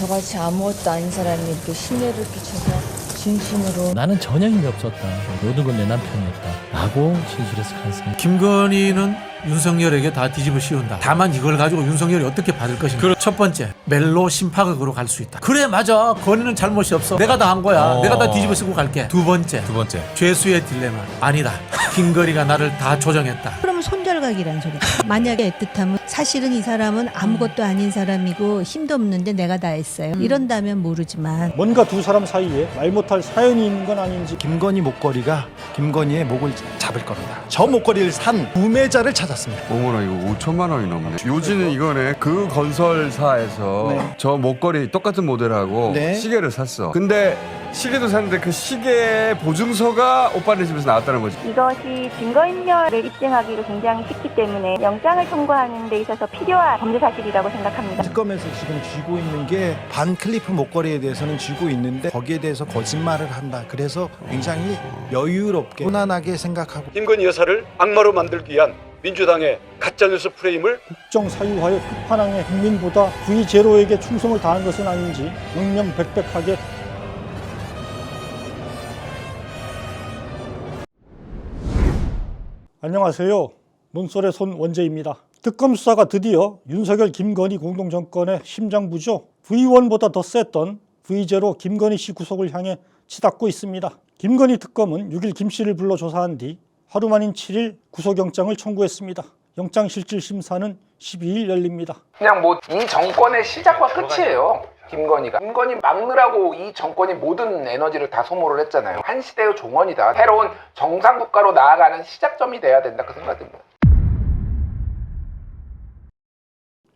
저같이 아무것도 아닌 사람이 이렇게 심려를 끼쳐서 진심으로 나는 전혀 힘이 없었다. 모든 건 내 남편이었다. 라고 진술했을 가능성이. 김건희는 윤석열에게 다 뒤집어 씌운다. 다만 이걸 가지고 윤석열이 어떻게 받을 것인가. 첫 번째, 멜로 심파극으로 갈 수 있다. 그래, 맞아. 건희는 잘못이 없어. 내가 다 한 거야. 내가 다 뒤집어 쓰고 갈게. 두 번째, 죄수의 딜레마. 아니다. 김건희가 나를 다 조정했다. 그러면 손절각이라는 소리. 만약에 애틋하면 사실은 이 사람은 아무것도 아닌 사람이고 힘도 없는데 내가 다 했어요. 이런다면 모르지만 뭔가 두 사람 사이에 말 못할 사연이 있는 건 아닌지. 김건희 목걸이가 김건희의 목을 잡을 겁니다. 저 목걸이를 산 구매자를 찾았습니다. 어머나, 이거 5천만 원이 넘네. 요지는 이거네. 그 건설사에서 네. 저 목걸이 똑같은 모델하고 네. 시계를 샀어. 근데 시계도 샀는데 그 시계 보증서가 오빠네 집에서 나왔다는 거지. 이것이 증거인멸을 입증하기로 굉장히 쉽기 때문에 영장을 청구하는 데 있어서 필요한 범죄 사실이라고 생각합니다. 특검에서 지금 쥐고 있는 게 반 클리프 목걸이에 대해서는 쥐고 있는데 거기에 대해서 거짓말을 한다. 그래서 굉장히 여유롭게 편안하게 생각하고. 김건희 여사를 악마로 만들기 위한 민주당의 가짜뉴스 프레임을 국정 사유화의 끝판왕의 국민보다 V0에게 충성을 다한 것은 아닌지 명명백백하게. 안녕하세요. 논설의 손 원재입니다. 특검 수사가 드디어 윤석열 김건희 공동정권의 심장부죠. V1보다 더 셌던 V0 김건희 씨 구속을 향해 치닫고 있습니다. 김건희 특검은 6일 김 씨를 불러 조사한 뒤 하루 만인 7일 구속영장을 청구했습니다. 영장실질심사는 12일 열립니다. 그냥 뭐 이 정권의 시작과 끝이에요. 김건희 막느라고 이 정권이 모든 에너지를 다 소모를 했잖아요. 한 시대의 종언이다. 새로운 정상국가로 나아가는 시작점이 돼야 된다, 그 생각입니다.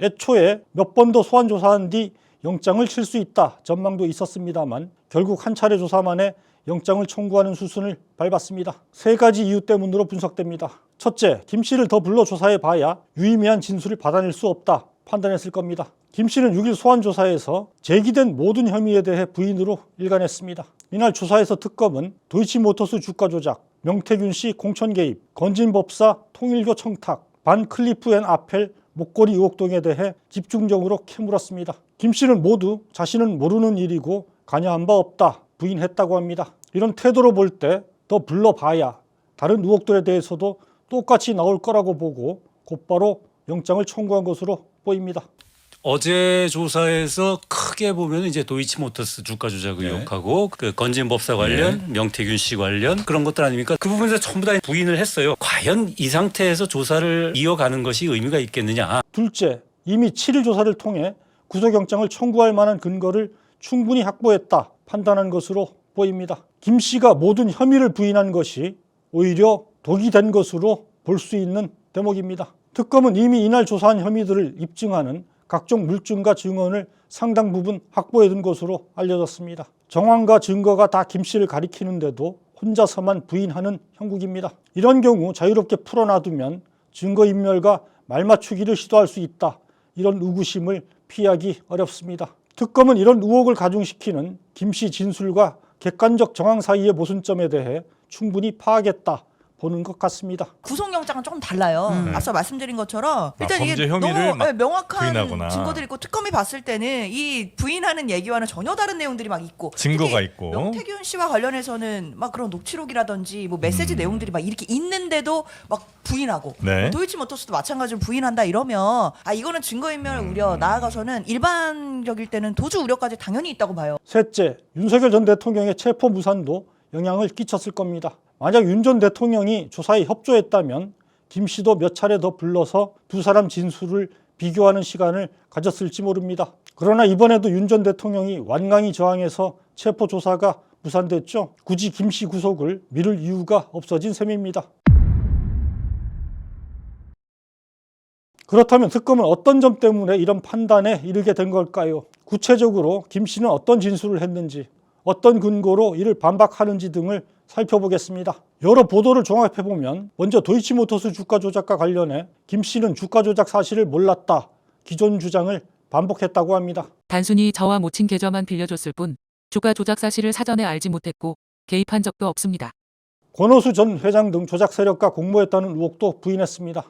애초에 몇 번 더 소환 조사한 뒤 영장을 칠 수 있다 전망도 있었습니다만 결국 한 차례 조사 만에 영장을 청구하는 수순을 밟았습니다. 세 가지 이유 때문으로 분석됩니다. 첫째, 김 씨를 더 불러 조사해 봐야 유의미한 진술을 받아낼 수 없다 판단했을 겁니다. 김 씨는 6일 소환 조사에서 제기된 모든 혐의에 대해 부인으로 일관했습니다. 이날 조사에서 특검은 도이치모터스 주가 조작, 명태균 씨 공천 개입, 건진법사 통일교 청탁, 반 클리프 앤 아펠 목걸이 의혹 등에 대해 집중적으로 캐물었습니다. 김 씨는 모두 자신은 모르는 일이고 관여한 바 없다 부인했다고 합니다. 이런 태도로 볼 때 더 불러봐야 다른 의혹들에 대해서도 똑같이 나올 거라고 보고 곧바로 영장을 청구한 것으로 보입니다. 어제 조사에서 크게 보면 이제 도이치모터스 주가 조작 의혹하고 그 건진법사 관련, 명태균 씨 관련 그런 것들 아닙니까? 그 부분에서 전부 다 부인을 했어요. 과연 이 상태에서 조사를 이어가는 것이 의미가 있겠느냐. 둘째, 이미 7일 조사를 통해 구속영장을 청구할 만한 근거를 충분히 확보했다 판단한 것으로 보입니다. 김 씨가 모든 혐의를 부인한 것이 오히려 독이 된 것으로 볼 수 있는 대목입니다. 특검은 이미 이날 조사한 혐의들을 입증하는 각종 물증과 증언을 상당 부분 확보해둔 것으로 알려졌습니다. 정황과 증거가 다 김 씨를 가리키는데도 혼자서만 부인하는 형국입니다. 이런 경우 자유롭게 풀어놔두면 증거인멸과 말맞추기를 시도할 수 있다. 이런 의구심을 피하기 어렵습니다. 특검은 이런 의혹을 가중시키는 김 씨 진술과 객관적 정황 사이의 모순점에 대해 충분히 파악했다 보는 것 같습니다. 구속영장은 조금 달라요. 앞서 말씀드린 것처럼 일단 이게 너무 명확한 부인하거나. 증거들이 있고 특검이 봤을 때는 이 부인하는 얘기와는 전혀 다른 내용들이 막 있고 증거가 있고 명태균 씨와 관련해서는 막 그런 녹취록이라든지 뭐 메시지 내용들이 막 이렇게 있는데도 막 부인하고 도이치모터스도 마찬가지로 부인한다 이러면 이거는 증거인멸 우려 나아가서는 일반적일 때는 도주 우려까지 당연히 있다고 봐요. 셋째, 윤석열 전 대통령의 체포 무산도 영향을 끼쳤을 겁니다. 만약 윤 전 대통령이 조사에 협조했다면 김 씨도 몇 차례 더 불러서 두 사람 진술을 비교하는 시간을 가졌을지 모릅니다. 그러나 이번에도 윤 전 대통령이 완강히 저항해서 체포 조사가 무산됐죠. 굳이 김 씨 구속을 미룰 이유가 없어진 셈입니다. 그렇다면 특검은 어떤 점 때문에 이런 판단에 이르게 된 걸까요? 구체적으로 김 씨는 어떤 진술을 했는지, 어떤 근거로 이를 반박하는지 등을 살펴보겠습니다. 여러 보도를 종합해보면 먼저 도이치모터스 주가 조작과 관련해 김 씨는 주가 조작 사실을 몰랐다 기존 주장을 반복했다고 합니다. 단순히 저와 모친 계좌만 빌려줬을 뿐 주가 조작 사실을 사전에 알지 못했고 개입한 적도 없습니다. 권오수 전 회장 등 조작 세력과 공모했다는 의혹도 부인했습니다.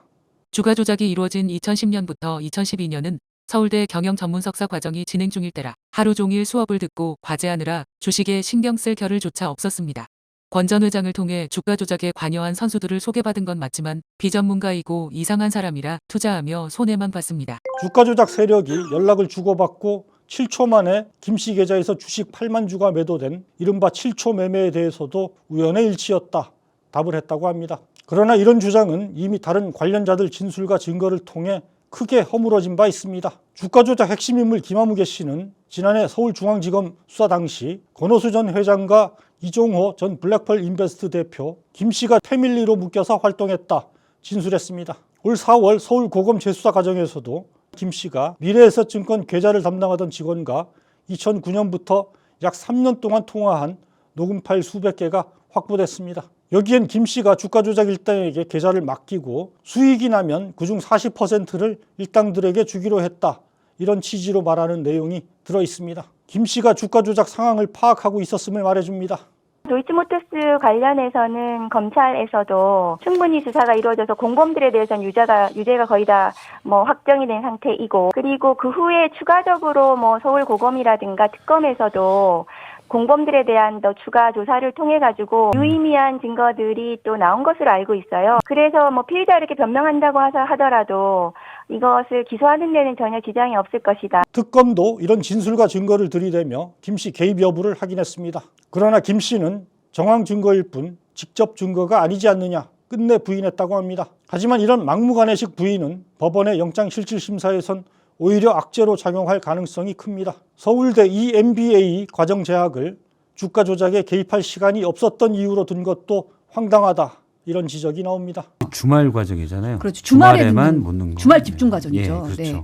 주가 조작이 이루어진 2010년부터 2012년은 서울대 경영전문석사 과정이 진행 중일 때라 하루 종일 수업을 듣고 과제하느라 주식에 신경 쓸 겨를조차 없었습니다. 권 전 회장을 통해 주가 조작에 관여한 선수들을 소개받은 건 맞지만 비전문가이고 이상한 사람이라 투자하며 손해만 봤습니다. 주가 조작 세력이 연락을 주고받고 7초 만에 김씨 계좌에서 주식 8만 주가 매도된 이른바 7초 매매에 대해서도 우연의 일치였다 답을 했다고 합니다. 그러나 이런 주장은 이미 다른 관련자들 진술과 증거를 통해 크게 허물어진 바 있습니다. 주가 조작 핵심 인물 김아무개 씨는 지난해 서울중앙지검 수사 당시 권오수 전 회장과 이종호 전 블랙펄 인베스트 대표 김 씨가 패밀리로 묶여서 활동했다 진술했습니다. 올 4월 서울고검 재수사 과정에서도 김 씨가 미래에셋증권 계좌를 담당하던 직원과 2009년부터 약 3년 동안 통화한 녹음 파일 수백 개가 확보됐습니다. 여기엔 김 씨가 주가 조작 일당에게 계좌를 맡기고 수익이 나면 그중 40%를 일당들에게 주기로 했다. 이런 취지로 말하는 내용이 들어 있습니다. 김 씨가 주가 조작 상황을 파악하고 있었음을 말해줍니다. 도이치모터스 관련해서는 검찰에서도 충분히 수사가 이루어져서 공범들에 대해서는 유죄가 거의 다 확정이 된 상태이고, 그리고 그 후에 추가적으로 서울고검이라든가 특검에서도 공범들에 대한 더 추가 조사를 통해 가지고 유의미한 증거들이 또 나온 것으로 알고 있어요. 그래서 피의자 이렇게 변명한다고 하더라도 이것을 기소하는 데는 전혀 지장이 없을 것이다. 특검도 이런 진술과 증거를 들이대며 김 씨 개입 여부를 확인했습니다. 그러나 김 씨는 정황 증거일 뿐 직접 증거가 아니지 않느냐 끝내 부인했다고 합니다. 하지만 이런 막무가내식 부인은 법원의 영장실질심사에선 오히려 악재로 작용할 가능성이 큽니다. 서울대 EMBA 과정 재학을 주가 조작에 개입할 시간이 없었던 이유로 든 것도 황당하다. 이런 지적이 나옵니다. 주말 과정이잖아요. 그렇죠. 주말에만 못 넣는 거. 주말 집중 과정이죠. 예, 그렇죠. 네.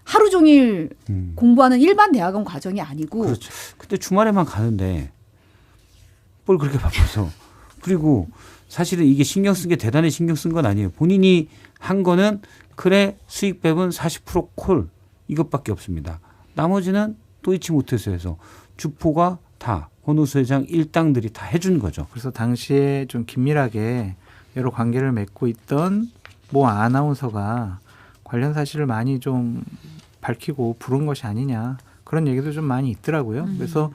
하루 종일 공부하는 일반 대학원 과정이 아니고. 그렇죠. 근데 주말에만 가는데 뭘 그렇게 바빠서. 그리고 사실은 이게 신경 쓴 게 대단히 신경 쓴 건 아니에요. 본인이 한 거는 그래 수익 배분 40% 콜 이것밖에 없습니다. 나머지는 도이치모터스에서 주포가 다 권오수 회장 일당들이 다 해준 거죠. 그래서 당시에 좀 긴밀하게 여러 관계를 맺고 있던 모 아나운서가 관련 사실을 많이 좀 밝히고 부른 것이 아니냐 그런 얘기도 좀 많이 있더라고요. 그래서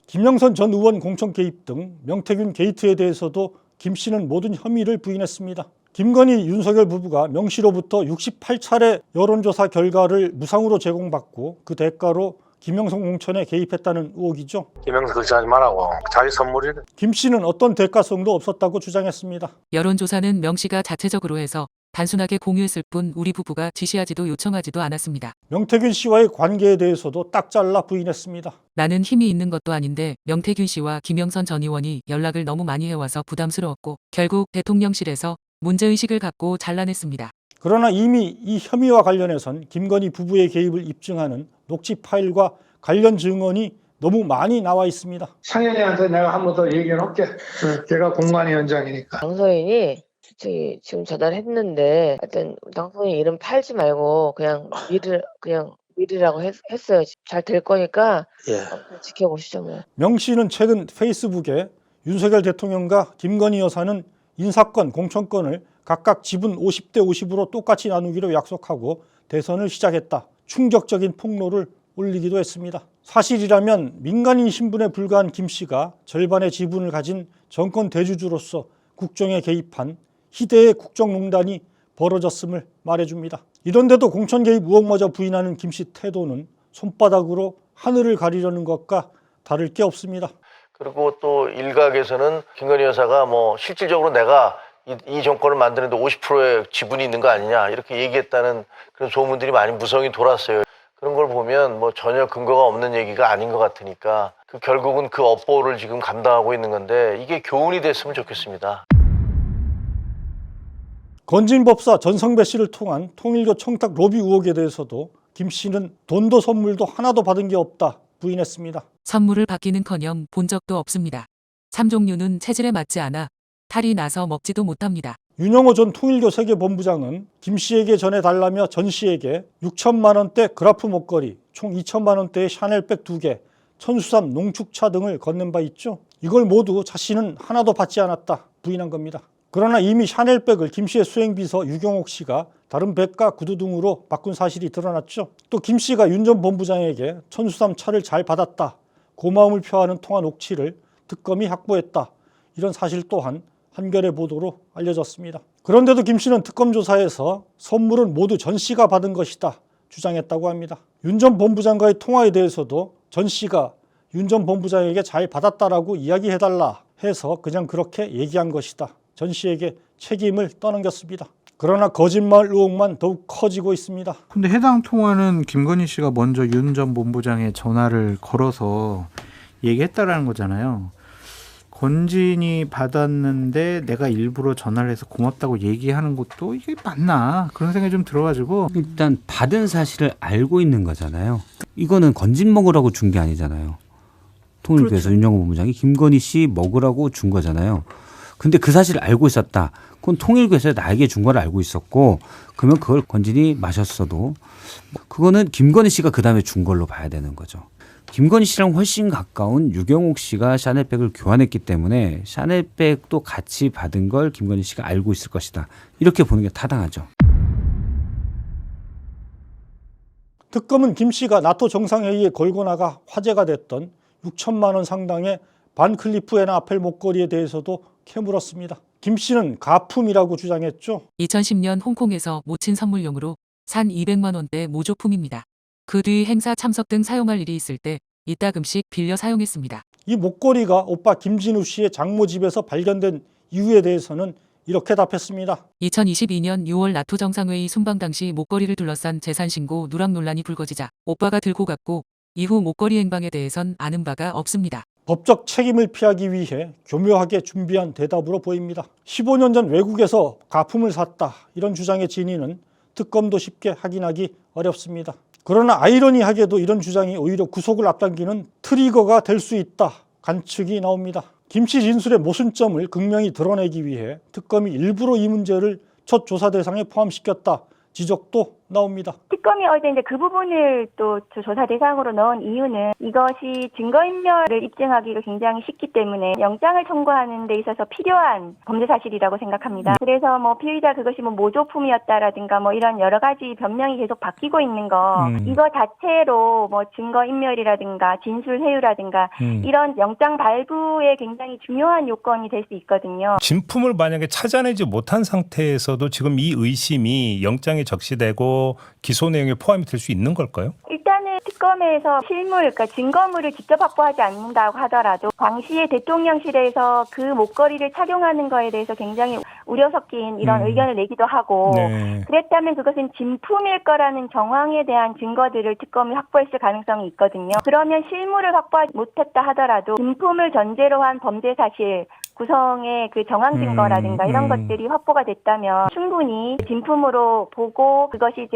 김영선 전 의원 공천 개입 등 명태균 게이트에 대해서도 김 씨는 모든 혐의를 부인했습니다. 김건희, 윤석열 부부가 명 씨로부터 68차례 여론조사 결과를 무상으로 제공받고 그 대가로 김영선 공천에 개입했다는 의혹이죠. 김영선 그렇게 하지 말라고. 자기 선물이래. 김 씨는 어떤 대가성도 없었다고 주장했습니다. 여론조사는 명 씨가 자체적으로 해서 단순하게 공유했을 뿐 우리 부부가 지시하지도 요청하지도 않았습니다. 명태균 씨와의 관계에 대해서도 딱 잘라 부인했습니다. 나는 힘이 있는 것도 아닌데 명태균 씨와 김영선 전 의원이 연락을 너무 많이 해와서 부담스러웠고 결국 대통령실에서 문제의식을 갖고 잘라냈습니다. 그러나 이미 이 혐의와 관련해선 김건희 부부의 개입을 입증하는 녹취 파일과 관련 증언이 너무 많이 나와 있습니다. 상현이한테 내가 한 번 더 얘기를 할게. 걔가 공관위원장이니까. 당선인이 솔직히 지금 전화를 하여튼 당선인 이름 팔지 말고 그냥 미리라고 했어요. 잘 될 거니까 지켜보시죠. 뭐. 명 씨는 최근 페이스북에 윤석열 대통령과 김건희 여사는 인사권, 공천권을 각각 지분 50대 50으로 똑같이 나누기로 약속하고 대선을 시작했다. 충격적인 폭로를 올리기도 했습니다. 사실이라면 민간인 신분에 불과한 김 씨가 절반의 지분을 가진 정권 대주주로서 국정에 개입한 희대의 국정농단이 벌어졌음을 말해줍니다. 이런데도 공천 개입 의혹마저 부인하는 김 씨 태도는 손바닥으로 하늘을 가리려는 것과 다를 게 없습니다. 그리고 또 일각에서는 김건희 여사가 실질적으로 내가 이 정권을 만드는데 50%의 지분이 있는 거 아니냐 이렇게 얘기했다는 그런 소문들이 많이 무성히 돌았어요. 그런 걸 보면 전혀 근거가 없는 얘기가 아닌 것 같으니까 결국은 그 업보를 지금 감당하고 있는 건데 이게 교훈이 됐으면 좋겠습니다. 건진법사 전성배 씨를 통한 통일교 청탁 로비 의혹에 대해서도 김 씨는 돈도 선물도 하나도 받은 게 없다 부인했습니다. 선물을 받기는커녕 본 적도 없습니다. 3종류는 체질에 맞지 않아 탈이 나서 먹지도 못합니다. 윤영호 전 통일교 세계본부장은 김 씨에게 전해달라며 전 씨에게 6천만 원대 그라프 목걸이, 총 2천만 원대의 샤넬백 2개, 천수삼 농축차 등을 건넨 바 있죠. 이걸 모두 자신은 하나도 받지 않았다 부인한 겁니다. 그러나 이미 샤넬백을 김 씨의 수행비서 유경옥 씨가 다른 백과 구두 등으로 바꾼 사실이 드러났죠. 또 김 씨가 윤 전 본부장에게 천수삼 차를 잘 받았다, 고마움을 표하는 통화 녹취를 특검이 확보했다, 이런 사실 또한 한겨레 보도로 알려졌습니다. 그런데도 김 씨는 특검 조사에서 선물은 모두 전 씨가 받은 것이다 주장했다고 합니다. 윤 전 본부장과의 통화에 대해서도 전 씨가 윤 전 본부장에게 잘 받았다라고 이야기해달라 해서 그냥 그렇게 얘기한 것이다, 전 씨에게 책임을 떠넘겼습니다. 그러나 거짓말 의혹만 더욱 커지고 있습니다. 근데 해당 통화는 김건희 씨가 먼저 윤 전 본부장에 전화를 걸어서 얘기했다라는 거잖아요. 건진이 받았는데 내가 일부러 전화를 해서 고맙다고 얘기하는 것도 이게 맞나 그런 생각이 좀 들어가지고. 일단 받은 사실을 알고 있는 거잖아요. 이거는 건진 먹으라고 준 게 아니잖아요. 통일부에서 그렇죠. 윤영호 본부장이 김건희 씨 먹으라고 준 거잖아요. 근데 그 사실을 알고 있었다. 그건 통일부에서 나에게 준 걸 알고 있었고, 그러면 그걸 건진이 마셨어도 그거는 김건희 씨가 그 다음에 준 걸로 봐야 되는 거죠. 김건희 씨랑 훨씬 가까운 유경옥 씨가 샤넬백을 교환했기 때문에 샤넬백도 같이 받은 걸 김건희 씨가 알고 있을 것이다, 이렇게 보는 게 타당하죠. 특검은 김 씨가 나토 정상회의에 걸고 나가 화제가 됐던 6천만 원 상당의 반클리프 앤 아펠 목걸이에 대해서도 캐물었습니다. 김 씨는 가품이라고 주장했죠. 2010년 홍콩에서 모친 선물용으로 산 200만 원대 모조품입니다. 그 뒤 행사 참석 등 사용할 일이 있을 때 이따금씩 빌려 사용했습니다. 이 목걸이가 오빠 김진우 씨의 장모 집에서 발견된 이유에 대해서는 이렇게 답했습니다. 2022년 6월 나토 정상회의 순방 당시 목걸이를 둘러싼 재산신고 누락 논란이 불거지자 오빠가 들고 갔고, 이후 목걸이 행방에 대해선 아는 바가 없습니다. 법적 책임을 피하기 위해 교묘하게 준비한 대답으로 보입니다. 15년 전 외국에서 가품을 샀다, 이런 주장의 진위는 특검도 쉽게 확인하기 어렵습니다. 그러나 아이러니하게도 이런 주장이 오히려 구속을 앞당기는 트리거가 될 수 있다, 관측이 나옵니다. 김 씨 진술의 모순점을 극명히 드러내기 위해 특검이 일부러 이 문제를 첫 조사 대상에 포함시켰다, 지적도 나옵니다. 특검이 어제 이제 그 부분을 또 조사 대상으로 넣은 이유는 이것이 증거인멸을 입증하기가 굉장히 쉽기 때문에 영장을 청구하는 데 있어서 필요한 범죄 사실이라고 생각합니다. 그래서 뭐 피의자 그것이 뭐 모조품이었다라든가 뭐 이런 여러 가지 변명이 계속 바뀌고 있는 거, 이거 자체로 뭐 증거인멸이라든가 진술 회유라든가 이런 영장 발부에 굉장히 중요한 요건이 될 수 있거든요. 진품을 만약에 찾아내지 못한 상태에서도 지금 이 의심이 영장에 적시되고 기소 내용에 포함이 될 수 있는 걸까요? 일단은 특검에서 실물, 그러니까 증거물을 직접 확보하지 않는다고 하더라도 당시에 대통령실에서 그 목걸이를 착용하는 거에 대해서 굉장히 우려 섞인 이런 의견을 내기도 하고, 네. 그랬다면 그것은 진품일 거라는 정황에 대한 증거들을 특검이 확보했을 가능성이 있거든요. 그러면 실물을 확보하지 못했다 하더라도 진품을 전제로 한 범죄 사실 구성의 그 정황 증거라든가 이런 것들이 확보가 됐다면 충분히 진품으로 보고 그것이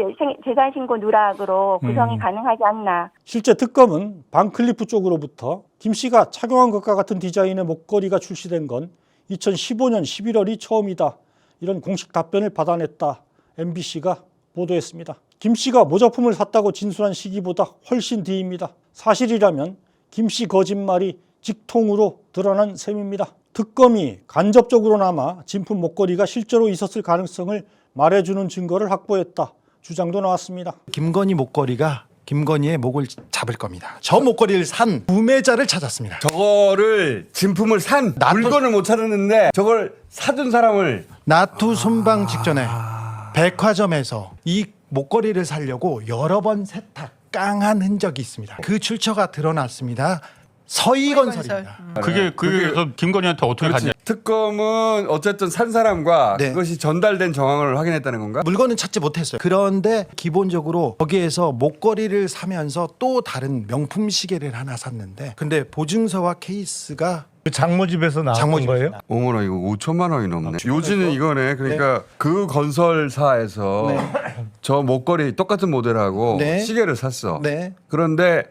재산신고 누락으로 구성이 가능하지 않나. 실제 특검은 반클리프 쪽으로부터 김 씨가 착용한 것과 같은 디자인의 목걸이가 출시된 건 2015년 11월이 처음이다, 이런 공식 답변을 받아냈다, MBC가 보도했습니다. 김 씨가 모조품을 샀다고 진술한 시기보다 훨씬 뒤입니다. 사실이라면 김 씨 거짓말이 직통으로 드러난 셈입니다. 특검이 간접적으로나마 진품 목걸이가 실제로 있었을 가능성을 말해주는 증거를 확보했다, 주장도 나왔습니다. 김건희 목걸이가 김건희의 목을 잡을 겁니다. 저 목걸이를 산 구매자를 찾았습니다. 저거를 진품을 산 물건을 못 찾았는데 저걸 사둔 사람을 나토 순방 직전에 백화점에서 이 목걸이를 사려고 여러 번 세탁 깡한 흔적이 있습니다. 그 출처가 드러났습니다. 서희건설입니다. 그게 김건희한테 어떻게 갔냐? 특검은 어쨌든 산 사람과 그것이 전달된 정황을 확인했다는 건가? 물건은 찾지 못했어요. 그런데 기본적으로 거기에서 목걸이를 사면서 또 다른 명품 시계를 하나 샀는데, 근데 보증서와 케이스가 그 장모 집에서 나온 거예요? 어머나, 이거 5천만 원이 넘네. 요지는 이거네. 그러니까 그 건설사에서 저 목걸이 똑같은 모델하고 시계를 샀어. 그런데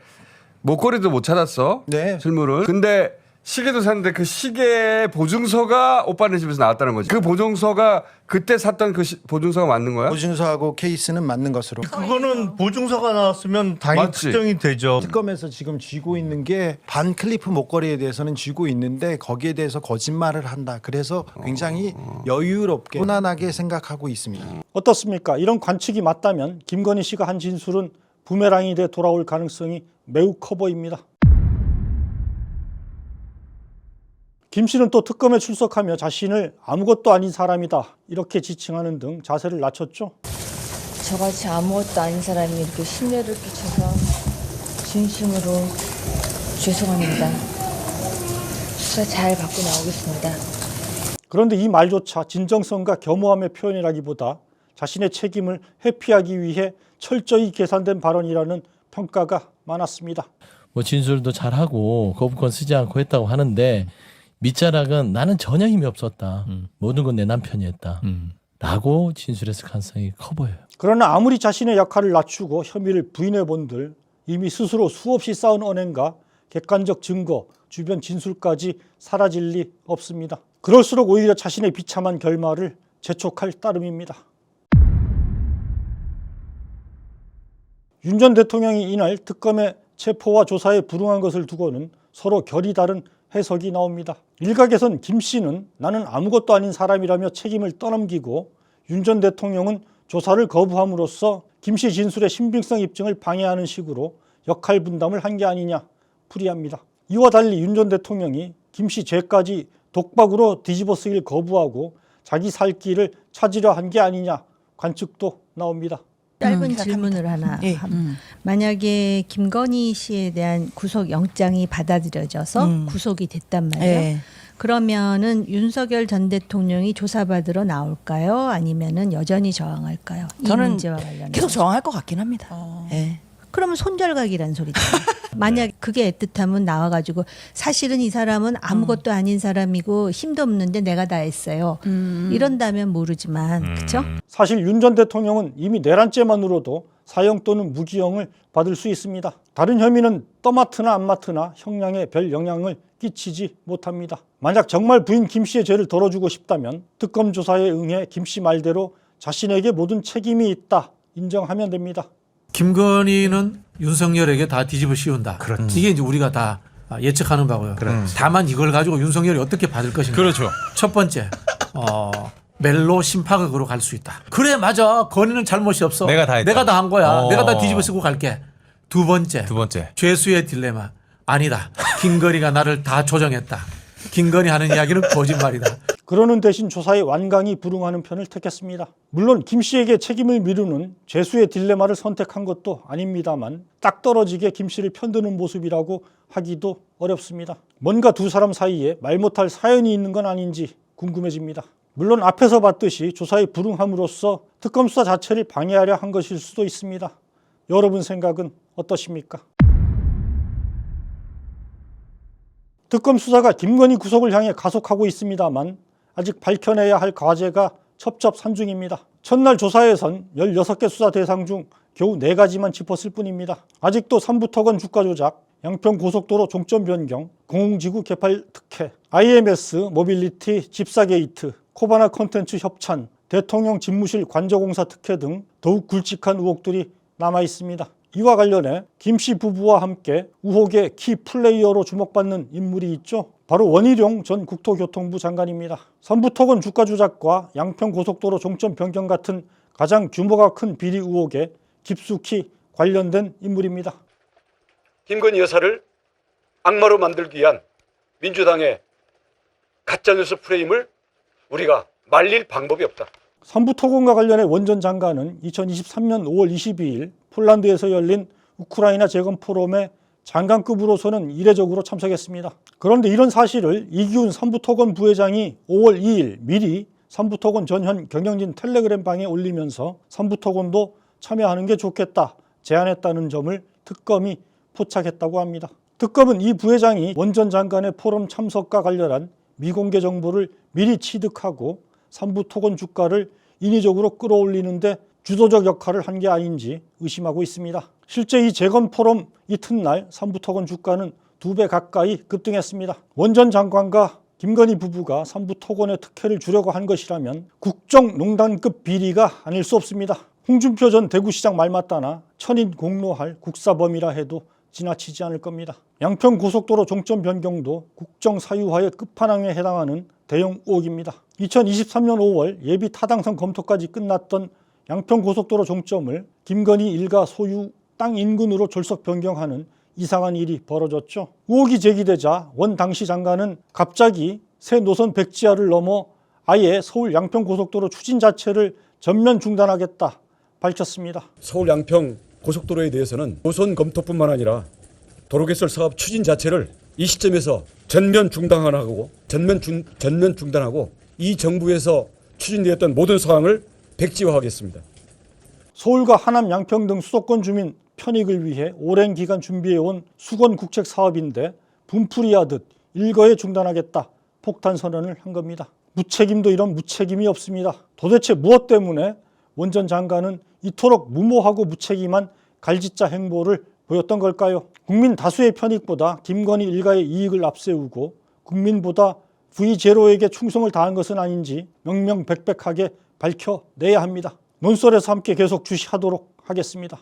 목걸이도 못 찾았어. 실물은. 근데 시계도 샀는데 그 시계 보증서가 오빠네 집에서 나왔다는 거지. 그 보증서가 그때 샀던 그 보증서가 맞는 거야? 보증서하고 케이스는 맞는 것으로. 그거는 보증서가 나왔으면 당연히 맞지? 특정이 되죠. 특검에서 지금 쥐고 있는 게 반 클리프 목걸이에 대해서는 쥐고 있는데 거기에 대해서 거짓말을 한다. 그래서 굉장히 여유롭게 편안하게 생각하고 있습니다. 어떻습니까? 이런 관측이 맞다면 김건희 씨가 한 진술은 부메랑이 돼 돌아올 가능성이 매우 커 보입니다. 김 씨는 또 특검에 출석하며 자신을 아무것도 아닌 사람이다 이렇게 지칭하는 등 자세를 낮췄죠. 저같이 아무것도 아닌 사람이 이렇게 심려를 끼쳐서 진심으로 죄송합니다. 수사 잘 받고 나오겠습니다. 그런데 이 말조차 진정성과 겸허함의 표현이라기보다 자신의 책임을 회피하기 위해 철저히 계산된 발언이라는 평가가 많았습니다. 뭐 진술도 잘하고 거부권 쓰지 않고 했다고 하는데 밑자락은 나는 전혀 힘이 없었다. 모든 건 내 남편이었다. 라고 진술했을 가능성이 커 보여요. 그러나 아무리 자신의 역할을 낮추고 혐의를 부인해 본들 이미 스스로 수없이 쌓은 언행과 객관적 증거, 주변 진술까지 사라질 리 없습니다. 그럴수록 오히려 자신의 비참한 결말을 재촉할 따름입니다. 윤 전 대통령이 이날 특검의 체포와 조사에 불응한 것을 두고는 서로 결이 다른 해석이 나옵니다. 일각에선 김 씨는 나는 아무것도 아닌 사람이라며 책임을 떠넘기고 윤 전 대통령은 조사를 거부함으로써 김 씨 진술의 신빙성 입증을 방해하는 식으로 역할 분담을 한 게 아니냐 풀이합니다. 이와 달리 윤 전 대통령이 김 씨 죄까지 독박으로 뒤집어 쓰기를 거부하고 자기 살 길을 찾으려 한 게 아니냐 관측도 나옵니다. 짧은 질문을 하나. 만약에 김건희 씨에 대한 구속영장이 받아들여져서 구속이 됐단 말이에요. 그러면은 윤석열 전 대통령이 조사받으러 나올까요? 아니면은 여전히 저항할까요? 저는 이 문제와 관련해서. 계속 저항할 것 같긴 합니다. 예. 그러면 손절각이란 소리죠. 만약 그게 애틋하면 나와가지고 사실은 이 사람은 아무것도 아닌 사람이고 힘도 없는데 내가 다 했어요. 이런다면 모르지만 그렇죠? 사실 윤 전 대통령은 이미 내란죄만으로도 사형 또는 무기형을 받을 수 있습니다. 다른 혐의는 떠맡으나 안 맡으나 형량에 별 영향을 끼치지 못합니다. 만약 정말 부인 김 씨의 죄를 덜어주고 싶다면 특검 조사에 응해 김 씨 말대로 자신에게 모든 책임이 있다 인정하면 됩니다. 김건희는 윤석열에게 다 뒤집어 씌운다. 이게 이제 우리가 다 예측하는 바고요. 다만 이걸 가지고 윤석열이 어떻게 받을 것인가. 그렇죠. 첫 번째, 멜로 심파극으로 갈 수 있다. 그래 맞아. 건희는 잘못이 없어. 내가 다 했다. 내가 다 한 거야. 내가 다 뒤집어 쓰고 갈게. 두 번째, 죄수의 딜레마. 아니다. 김건희가 나를 다 조정했다. 김건희 하는 이야기는 거짓말이다. 그러는 대신 조사에 완강히 불응하는 편을 택했습니다. 물론 김 씨에게 책임을 미루는 죄수의 딜레마를 선택한 것도 아닙니다만 딱 떨어지게 김 씨를 편드는 모습이라고 하기도 어렵습니다. 뭔가 두 사람 사이에 말 못할 사연이 있는 건 아닌지 궁금해집니다. 물론 앞에서 봤듯이 조사에 불응함으로써 특검 수사 자체를 방해하려 한 것일 수도 있습니다. 여러분 생각은 어떠십니까? 특검 수사가 김건희 구속을 향해 가속하고 있습니다만 아직 밝혀내야 할 과제가 첩첩산중입니다. 첫날 조사에선 16개 수사 대상 중 겨우 4가지만 짚었을 뿐입니다. 아직도 삼부토건 주가 조작, 양평고속도로 종점 변경, 공공지구 개발 특혜, IMS 모빌리티 집사 게이트, 코바나 콘텐츠 협찬, 대통령 집무실 관저공사 특혜 등 더욱 굵직한 의혹들이 남아 있습니다. 이와 관련해 김 씨 부부와 함께 의혹의 키 플레이어로 주목받는 인물이 있죠. 바로 원희룡 전 국토교통부 장관입니다. 삼부토건 주가 조작과 양평고속도로 종점 변경 같은 가장 규모가 큰 비리 의혹에 깊숙이 관련된 인물입니다. 김건희 여사를 악마로 만들기 위한 민주당의 가짜뉴스 프레임을 우리가 말릴 방법이 없다. 삼부토건과 관련해 원 전 장관은 2023년 5월 22일 폴란드에서 열린 우크라이나 재건 포럼에 장관급으로서는 이례적으로 참석했습니다. 그런데 이런 사실을 이기훈 삼부토건 부회장이 5월 2일 미리 삼부토건 전현 경영진 텔레그램 방에 올리면서 삼부토건도 참여하는 게 좋겠다 제안했다는 점을 특검이 포착했다고 합니다. 특검은 이 부회장이 원 전 장관의 포럼 참석과 관련한 미공개 정보를 미리 취득하고 삼부토건 주가를 인위적으로 끌어올리는데 주도적 역할을 한 게 아닌지 의심하고 있습니다. 실제 이 재건 포럼 이튿날 삼부토건 주가는 2배 가까이 급등했습니다. 원 전 장관과 김건희 부부가 삼부토건의 특혜를 주려고 한 것이라면 국정농단급 비리가 아닐 수 없습니다. 홍준표 전 대구시장 말 맞다나 천인 공로할 국사범이라 해도 지나치지 않을 겁니다. 양평 고속도로 종점 변경도 국정사유화의 끝판왕에 해당하는 대형 의혹입니다. 2023년 5월 예비 타당성 검토까지 끝났던 양평 고속도로 종점을 김건희 일가 소유 땅 인근으로 졸속 변경하는 이상한 일이 벌어졌죠. 의혹이 제기되자 원 당시 장관은 갑자기 새 노선 백지화를 넘어 아예 서울 양평 고속도로 추진 자체를 전면 중단하겠다 밝혔습니다. 서울 양평 고속도로에 대해서는 노선 검토뿐만 아니라 도로 개설 사업 추진 자체를 이 시점에서 전면 중단하고 이 정부에서 추진되었던 모든 사항을 백지화하겠습니다. 서울과 하남, 양평 등 수도권 주민 편익을 위해 오랜 기간 준비해온 수건국책 사업인데 분풀이하듯 일거에 중단하겠다 폭탄 선언을 한 겁니다. 무책임도 이런 무책임이 없습니다. 도대체 무엇 때문에 원 전 장관은 이토록 무모하고 무책임한 갈짓자 행보를 보였던 걸까요? 국민 다수의 편익보다 김건희 일가의 이익을 앞세우고 국민보다 V0에게 충성을 다한 것은 아닌지 명명백백하게 밝혀내야 합니다. 논설에서 함께 계속 주시하도록 하겠습니다.